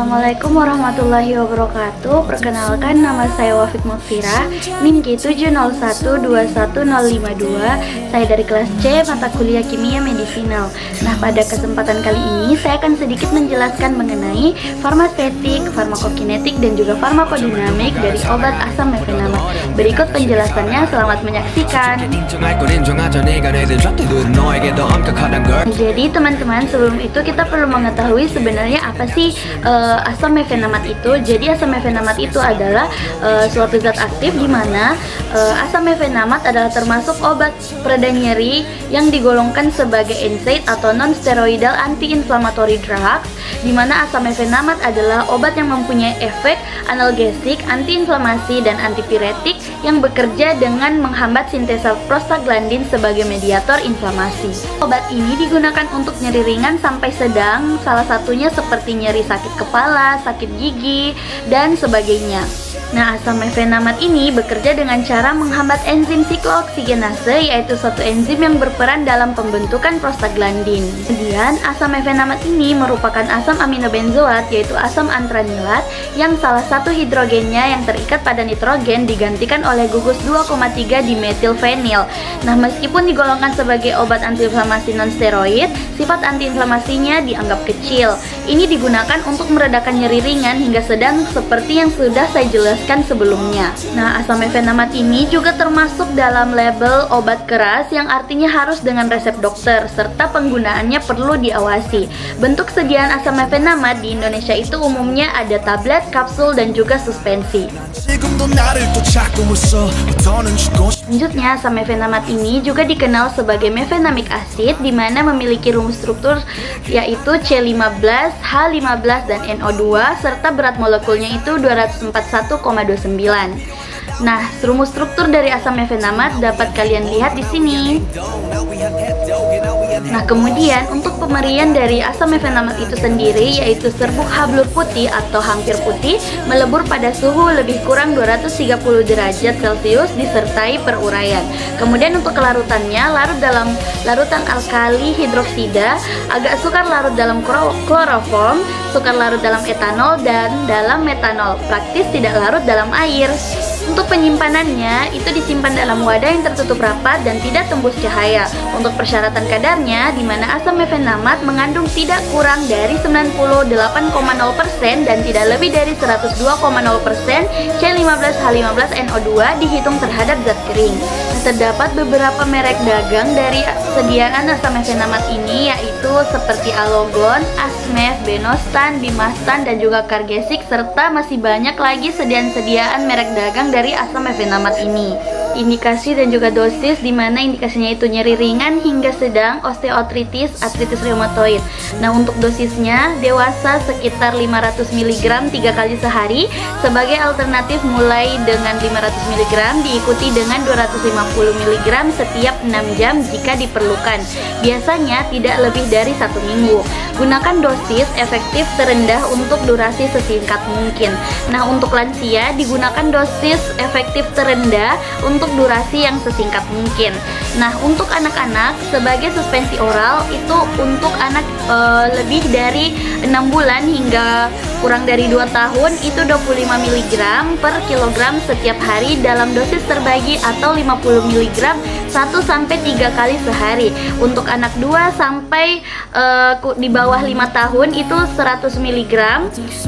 Assalamualaikum warahmatullahi wabarakatuh. Perkenalkan, nama saya Wafik Mufira, NIM K7012152. Saya dari kelas C, mata kuliah Kimia Medisinal. Nah, pada kesempatan kali ini saya akan sedikit menjelaskan mengenai farmasetik, farmakokinetik, dan juga farmakodinamik dari obat asam mefenamat. Berikut penjelasannya, selamat menyaksikan. Jadi teman-teman, sebelum itu kita perlu mengetahui sebenarnya apa sih asam mefenamat itu. Jadi asam mefenamat itu adalah suatu zat aktif di mana asam mefenamat adalah termasuk obat pereda nyeri yang digolongkan sebagai NSAID atau non-steroidal anti-inflammatory drugs, di mana asam mefenamat adalah obat yang mempunyai efek analgesik, anti-inflamasi, dan antipiretik yang bekerja dengan menghambat sintesa prostaglandin sebagai mediator inflamasi. Obat ini digunakan untuk nyeri ringan sampai sedang, salah satunya seperti nyeri sakit kepala, sakit gigi, dan sebagainya. Nah, asam mefenamat ini bekerja dengan cara menghambat enzim siklooksigenase, yaitu suatu enzim yang berperan dalam pembentukan prostaglandin. Kemudian, asam mefenamat ini merupakan asam aminobenzoat, yaitu asam antranilat, yang salah satu hidrogennya yang terikat pada nitrogen digantikan oleh gugus 2,3 dimetilfenil. Nah, meskipun digolongkan sebagai obat antiinflamasi non-steroid, sifat antiinflamasinya dianggap kecil. Ini digunakan untuk meredakan nyeri ringan hingga sedang seperti yang sudah saya jelaskan sebelumnya. Nah, asam mefenamat ini juga termasuk dalam label obat keras yang artinya harus dengan resep dokter serta penggunaannya perlu diawasi. Bentuk sediaan asam mefenamat di Indonesia itu umumnya ada tablet, kapsul, dan juga suspensi. Selanjutnya, asam mefenamat ini juga dikenal sebagai mefenamic acid, di mana memiliki rumus struktur yaitu C15, H15, dan NO2, serta berat molekulnya itu 241,29. Nah, rumus struktur dari asam mefenamat dapat kalian lihat di sini. Nah, kemudian untuk pemerian dari asam mefenamat itu sendiri yaitu serbuk hablur putih atau hampir putih melebur pada suhu lebih kurang 230 derajat Celcius disertai peruraian. Kemudian untuk kelarutannya, larut dalam larutan alkali hidroksida, agak sukar larut dalam kloroform, sukar larut dalam etanol, dan dalam metanol. Praktis tidak larut dalam air. Untuk penyimpanannya, itu disimpan dalam wadah yang tertutup rapat dan tidak tembus cahaya. Untuk persyaratan kadarnya, di mana asam mefenamat mengandung tidak kurang dari 98,0% dan tidak lebih dari 102,0% C15H15NO2 dihitung terhadap zat kering. Terdapat beberapa merek dagang dari sediaan asam mefenamat ini, yaitu seperti Alogon, Asmef, Benostan, Bimastan, dan juga Cargesic, serta masih banyak lagi sediaan merek dagang dari asam mefenamat ini. Indikasi dan juga dosis, di mana indikasinya itu nyeri ringan hingga sedang, osteoartritis, artritis reumatoid. Nah, untuk dosisnya dewasa sekitar 500 mg 3 kali sehari. Sebagai alternatif mulai dengan 500 mg diikuti dengan 250 mg setiap 6 jam jika diperlukan. Biasanya tidak lebih dari 1 minggu. Gunakan dosis efektif terendah untuk durasi sesingkat mungkin. Nah, untuk lansia digunakan dosis efektif terendah untuk durasi yang sesingkat mungkin. Nah, untuk anak-anak sebagai suspensi oral itu untuk anak lebih dari 6 bulan hingga kurang dari 2 tahun itu 25 mg per kilogram setiap hari dalam dosis terbagi atau 50 mg 1-3 kali sehari. Untuk anak 2 sampai di bawah 5 tahun itu 100 mg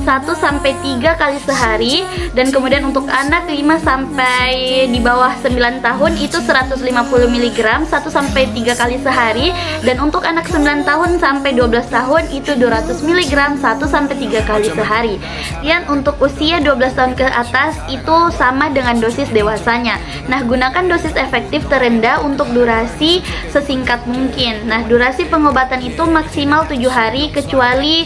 1-3 kali sehari, dan kemudian untuk anak 5 sampai di bawah 9 tahun itu 150 mg 1-3 kali sehari, dan untuk anak 9 tahun sampai 12 tahun itu 200 mg 1-3 kali sehari. Dan untuk usia 12 tahun ke atas itu sama dengan dosis dewasanya. Nah, gunakan dosis efektif terendah untuk durasi sesingkat mungkin. Nah, durasi pengobatan itu maksimal 7 hari kecuali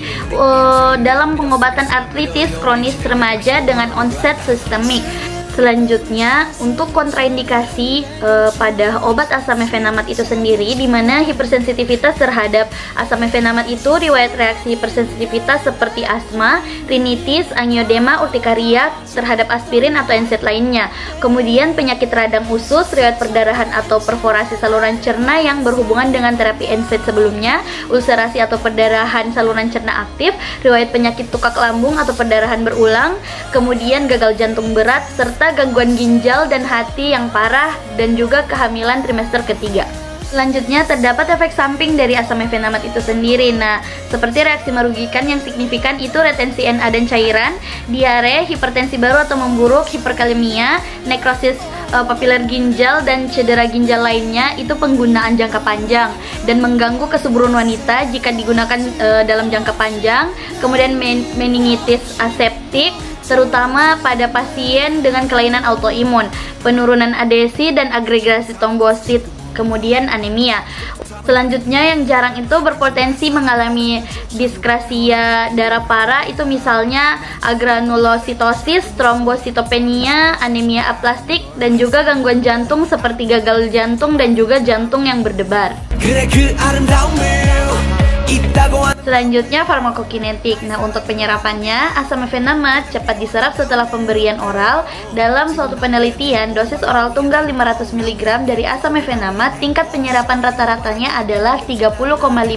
dalam pengobatan artritis kronis remaja dengan onset sistemik. Selanjutnya, untuk kontraindikasi pada obat asam mefenamat itu sendiri, di mana hipersensitivitas terhadap asam mefenamat itu riwayat reaksi hipersensitivitas seperti asma, rinitis, angiodema, urtikaria terhadap aspirin atau NSAID lainnya. Kemudian penyakit radang usus, riwayat perdarahan atau perforasi saluran cerna yang berhubungan dengan terapi NSAID sebelumnya, ulcerasi atau perdarahan saluran cerna aktif, riwayat penyakit tukak lambung atau perdarahan berulang, kemudian gagal jantung berat, serta gangguan ginjal dan hati yang parah, dan juga kehamilan trimester ketiga. Selanjutnya, terdapat efek samping dari asam mefenamat itu sendiri. Nah, seperti reaksi merugikan yang signifikan itu retensi Na dan cairan, diare, hipertensi baru atau memburuk, hiperkalemia, nekrosis papiler ginjal, dan cedera ginjal lainnya itu penggunaan jangka panjang dan mengganggu kesuburan wanita jika digunakan dalam jangka panjang. Kemudian meningitis aseptik, terutama pada pasien dengan kelainan autoimun, penurunan adesi dan agregasi trombosit, kemudian anemia. Selanjutnya, yang jarang itu berpotensi mengalami diskrasia darah parah, itu misalnya agranulositosis, trombositopenia, anemia aplastik, dan juga gangguan jantung seperti gagal jantung dan juga jantung yang berdebar. Selanjutnya, farmakokinetik. Nah, untuk penyerapannya, asam mefenamat cepat diserap setelah pemberian oral. Dalam suatu penelitian, dosis oral tunggal 500 mg dari asam mefenamat, tingkat penyerapan rata-ratanya adalah 30,5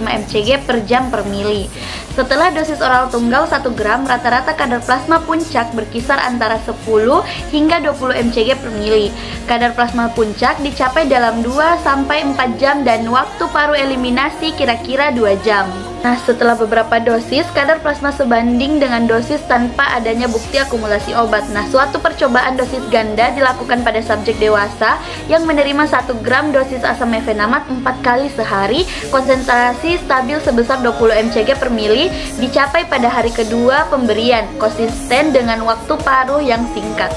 mcg per jam per mili. Setelah dosis oral tunggal 1 gram, rata-rata kadar plasma puncak berkisar antara 10 hingga 20 mcg per mili. Kadar plasma puncak dicapai dalam 2-4 jam dan waktu paru eliminasi kira-kira 2 jam. Nah, setelah beberapa dosis, kadar plasma sebanding dengan dosis tanpa adanya bukti akumulasi obat. Nah, suatu percobaan dosis ganda dilakukan pada subjek dewasa yang menerima 1 gram dosis asam mefenamat 4 kali sehari, konsentrasi stabil sebesar 20 mcg per mili, dicapai pada hari kedua pemberian, konsisten dengan waktu paruh yang singkat.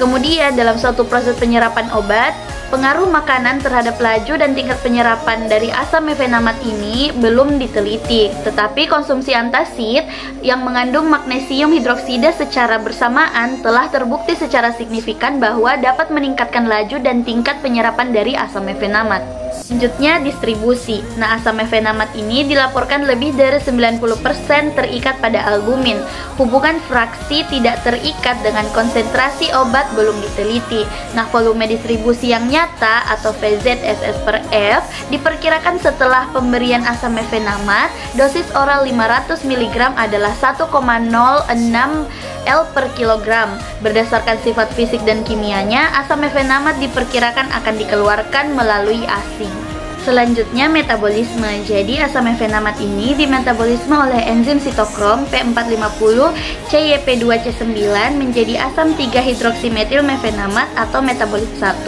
Kemudian, dalam suatu proses penyerapan obat, pengaruh makanan terhadap laju dan tingkat penyerapan dari asam mefenamat ini belum diteliti, tetapi konsumsi antacid yang mengandung magnesium hidroksida secara bersamaan telah terbukti secara signifikan bahwa dapat meningkatkan laju dan tingkat penyerapan dari asam mefenamat. Selanjutnya, distribusi. Nah, asam mefenamat ini dilaporkan lebih dari 90% terikat pada albumin. Hubungan fraksi tidak terikat dengan konsentrasi obat belum diteliti. Nah, volume distribusi yang nyata atau VZ/SS per F diperkirakan setelah pemberian asam mefenamat, dosis oral 500 mg adalah 1,06 L per kilogram. Berdasarkan sifat fisik dan kimianya, asam mefenamat diperkirakan akan dikeluarkan melalui asing. Selanjutnya, metabolisme. Jadi, asam mefenamat ini dimetabolisme oleh enzim sitokrom P450 CYP2C9 menjadi asam 3-hidroksimetil mefenamat atau metabolit 1.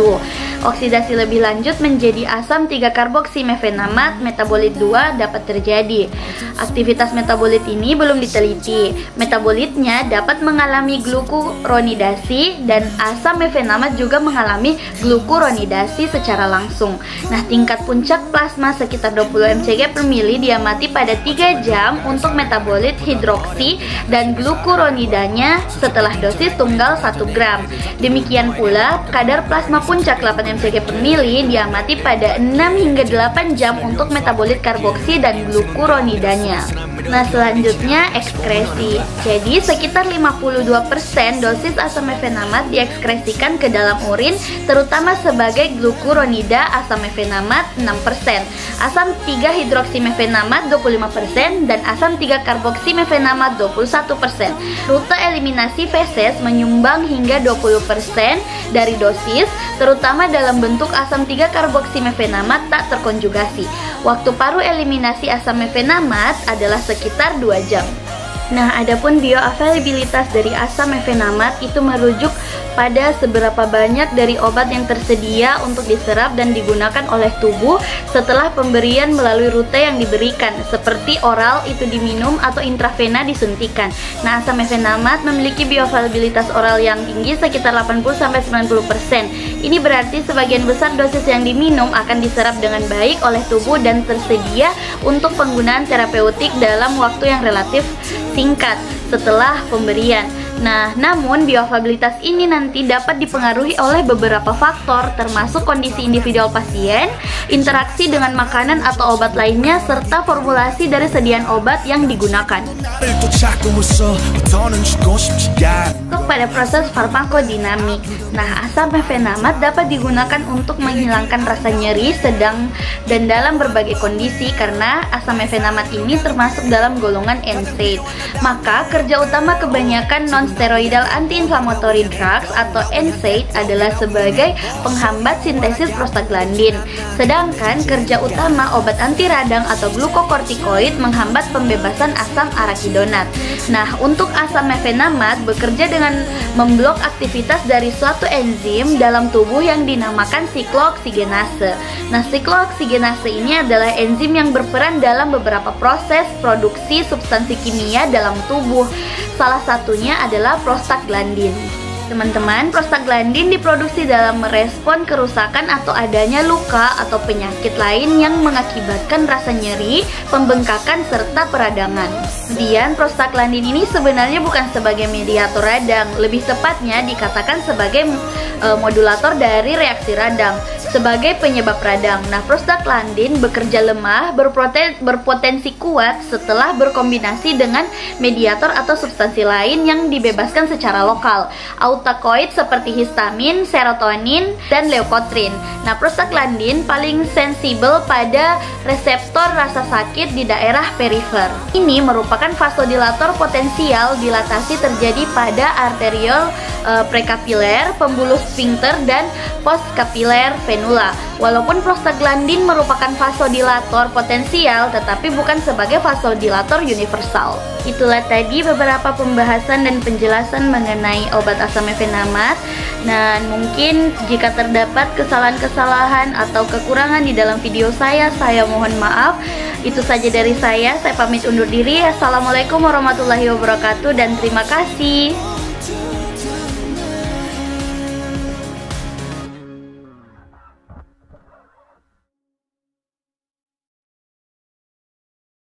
Oksidasi lebih lanjut menjadi asam 3-karboksi mefenamat metabolit 2 dapat terjadi. Aktivitas metabolit ini belum diteliti. Metabolitnya dapat mengalami glukuronidasi dan asam mefenamat juga mengalami glukuronidasi secara langsung. Nah, tingkat puncak plasma sekitar 20 mcg per mili diamati pada 3 jam untuk metabolit hidroksi dan glukuronidanya setelah dosis tunggal 1 gram. Demikian pula kadar plasma puncak 8 mcg per mili diamati pada 6 hingga 8 jam untuk metabolit karboksi dan glukuronidanya. Nah, selanjutnya ekskresi. Jadi sekitar 52% dosis asam mefenamat diekskresikan ke dalam urin, terutama sebagai glukuronida asam mefenamat 6%, asam 3-hidroksimefenamat 25%, dan asam 3-karboksi-mefenamat 21%. Rute eliminasi feses menyumbang hingga 20% dari dosis, terutama dalam bentuk asam 3-karboksi-mefenamat tak terkonjugasi. Waktu paru eliminasi asam mefenamat adalah sekitar 2 jam. Nah, adapun bioavailabilitas dari asam mefenamat itu merujuk pada seberapa banyak dari obat yang tersedia untuk diserap dan digunakan oleh tubuh setelah pemberian melalui rute yang diberikan, seperti oral itu diminum atau intravena disuntikan. Nah, asam mefenamat memiliki bioavailabilitas oral yang tinggi sekitar 80-90%. Ini berarti sebagian besar dosis yang diminum akan diserap dengan baik oleh tubuh dan tersedia untuk penggunaan terapeutik dalam waktu yang relatif singkat setelah pemberian. Nah, namun bioavailabilitas ini nanti dapat dipengaruhi oleh beberapa faktor, termasuk kondisi individual pasien, interaksi dengan makanan atau obat lainnya, serta formulasi dari sediaan obat yang digunakan. Pada proses farmakodinamik. Nah, asam mefenamat dapat digunakan untuk menghilangkan rasa nyeri sedang dan dalam berbagai kondisi karena asam mefenamat ini termasuk dalam golongan NSAID. Maka kerja utama kebanyakan non-steroidal anti-inflammatory drugs atau NSAID adalah sebagai penghambat sintesis prostaglandin. Sedangkan kerja utama obat anti radang atau glukokortikoid menghambat pembebasan asam arakidonat. Nah, untuk asam mefenamat bekerja dengan memblok aktivitas dari suatu enzim dalam tubuh yang dinamakan siklooksiggenase. Nah, siklooksiggenase ini adalah enzim yang berperan dalam beberapa proses produksi substansi kimia dalam tubuh. Salah satunya adalah prostaglandin. Teman-teman, prostaglandin diproduksi dalam merespon kerusakan atau adanya luka atau penyakit lain yang mengakibatkan rasa nyeri, pembengkakan, serta peradangan. Kemudian, prostaglandin ini sebenarnya bukan sebagai mediator radang, lebih tepatnya dikatakan sebagai modulator dari reaksi radang, sebagai penyebab radang. Nah, prostaglandin bekerja lemah, berpotensi kuat setelah berkombinasi dengan mediator atau substansi lain yang dibebaskan secara lokal, autakoid seperti histamin, serotonin, dan leukotrin. Nah, prostaglandin paling sensibel pada reseptor rasa sakit di daerah perifer. Ini merupakan vasodilator potensial. Dilatasi terjadi pada arteriol prekapiler, pembuluh sphincter, dan postkapiler venula. Walaupun prostaglandin merupakan vasodilator potensial, tetapi bukan sebagai vasodilator universal. Itulah tadi beberapa pembahasan dan penjelasan mengenai obat asam mefenamat. Dan mungkin jika terdapat kesalahan-kesalahan atau kekurangan di dalam video saya mohon maaf. Itu saja dari saya pamit undur diri. Assalamualaikum warahmatullahi wabarakatuh dan terima kasih.